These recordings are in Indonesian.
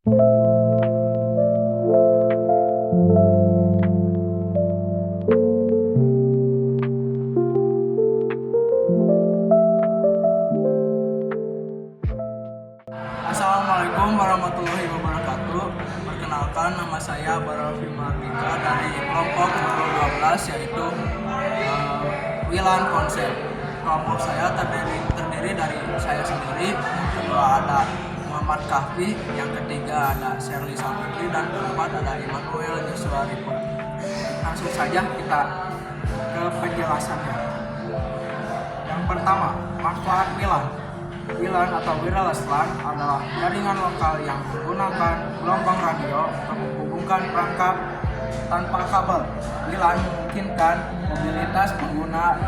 Assalamualaikum warahmatullahi wabarakatuh. Perkenalkan, nama saya Baralfi Mardika dari kelompok 12 yaitu WLAN konsep. Kelompok saya terdiri dari saya sendiri, yang kedua ada Muhammad Kahfi, yang ketiga ada Shirley Salfitri, dan keempat ada Immanuel Joshua Ripon. Langsung saja kita ke penjelasannya. Yang pertama, manfaat WLAN. WLAN atau wireless LAN adalah jaringan lokal yang menggunakan gelombang radio untuk menghubungkan perangkat tanpa kabel. WLAN memungkinkan mobilitas pengguna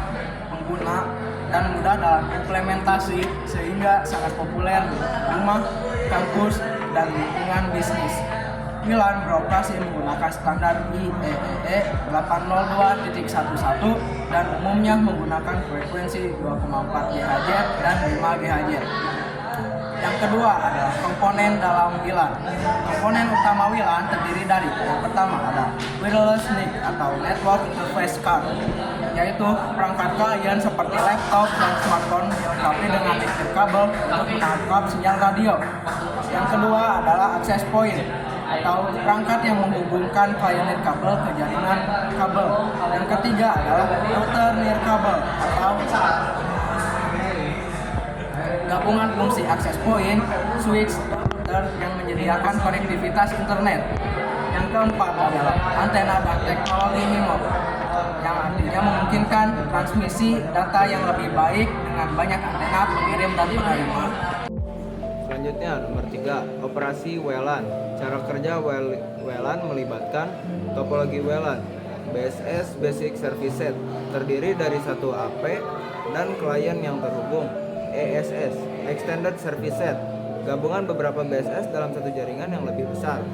dan mudah dalam implementasi sehingga sangat populer di rumah, kampus, dan lingkungan bisnis. WLAN beroperasi menggunakan standar IEEE 802.11 dan umumnya menggunakan frekuensi 2,4 GHz dan 5 GHz. Yang kedua adalah komponen dalam WLAN. Komponen utama WLAN terdiri dari yang pertama ada wireless NIC atau Network Interface Card, yaitu perangkat klien seperti laptop dan smartphone dilengkapi dengan NIC kabel untuk menangkap sinyal radio. Yang kedua adalah access point atau perangkat yang menghubungkan klien nirkabel ke jaringan kabel. Yang ketiga adalah router nirkabel atau gabungan fungsi access point, switch, router yang menyediakan konektivitas internet. Yang keempat adalah antena dan teknologi MIMO, yang artinya memungkinkan transmisi data yang lebih baik dengan banyak antena pengirim dan penerima. Selanjutnya, nomor 3, operasi WLAN. Cara kerja WLAN melibatkan topologi WLAN, BSS Basic Service Set, terdiri dari satu AP dan klien yang terhubung, ESS Extended Service Set, gabungan beberapa BSS dalam satu jaringan yang lebih besar,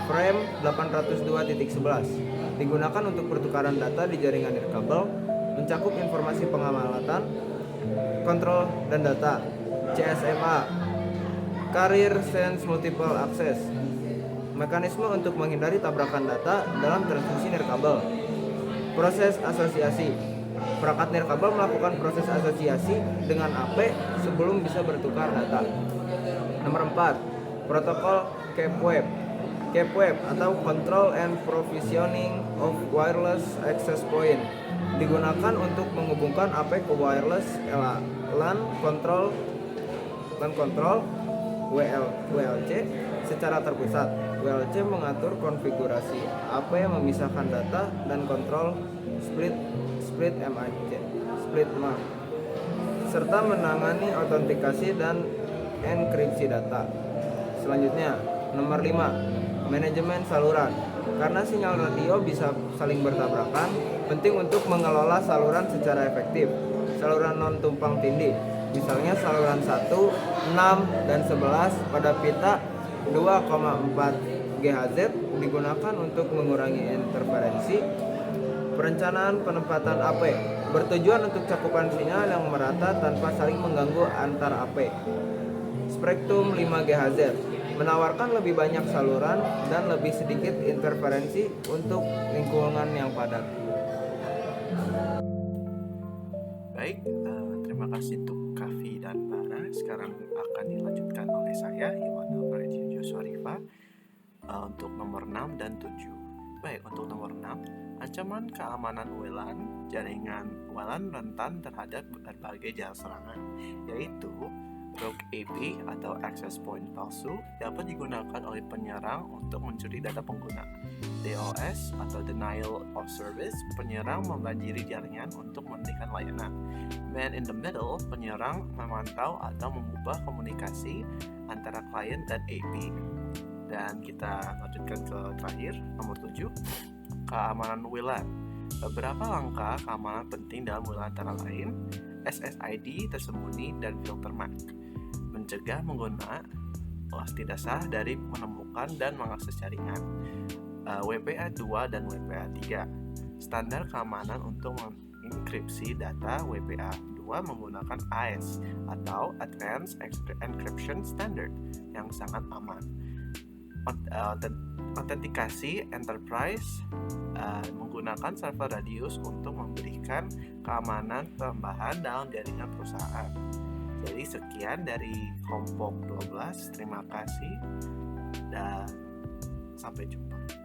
frame 802.11, digunakan untuk pertukaran data di jaringan nirkabel, mencakup informasi pengamatan, kontrol, dan data, CSMA, Carrier Sense Multiple Access, mekanisme untuk menghindari tabrakan data dalam transmisi nirkabel. Proses asosiasi. Perangkat nirkabel melakukan proses asosiasi dengan AP sebelum bisa bertukar data. Nomor 4, protokol CAPWAVE. CAPWAVE atau Control and Provisioning of Wireless Access Point digunakan untuk menghubungkan AP ke wireless LAN control WLC secara terpusat. WLC mengatur konfigurasi AP yang memisahkan data dan kontrol split MAC, serta menangani autentikasi dan enkripsi data. Selanjutnya, nomor 5, manajemen saluran. Karena sinyal radio bisa saling bertabrakan, penting untuk mengelola saluran secara efektif. Saluran non tumpang tindih, misalnya saluran 1, 6, dan 11 pada pita 2,4 GHz digunakan untuk mengurangi interferensi. Perencanaan penempatan AP bertujuan untuk cakupan sinyal yang merata tanpa saling mengganggu antar AP. Spektrum 5 GHz menawarkan lebih banyak saluran dan lebih sedikit interferensi untuk lingkungan yang padat. Baik, terima kasih untuk Kahfi dan Bara. Sekarang akan dilanjutkan oleh saya, Immanuel Joshua Ripon, untuk nomor 6 dan 7. Baik, untuk nomor 6, ancaman keamanan WLAN. Jaringan WLAN rentan terhadap berbagai jasa serangan, yaitu rogue AP atau access point palsu dapat digunakan oleh penyerang untuk mencuri data pengguna. DOS atau denial of service, penyerang membanjiri jaringan untuk menghentikan layanan. Man in the middle, penyerang memantau atau mengubah komunikasi antara klien dan AP. Dan kita lanjutkan ke terakhir, nomor 7, keamanan WLAN. Beberapa langkah keamanan penting dalam WLAN antara lain SSID tersembunyi dan filter MAC, mencegah pengguna tidak sah dari menemukan dan mengakses jaringan. WPA2 dan WPA3, standar keamanan untuk mengenkripsi data. WPA2 menggunakan AES atau Advanced Encryption Standard yang sangat aman. Autentikasi enterprise menggunakan server Radius untuk memberikan keamanan tambahan dalam jaringan perusahaan. Jadi sekian dari kelompok 12. Terima kasih dan sampai jumpa.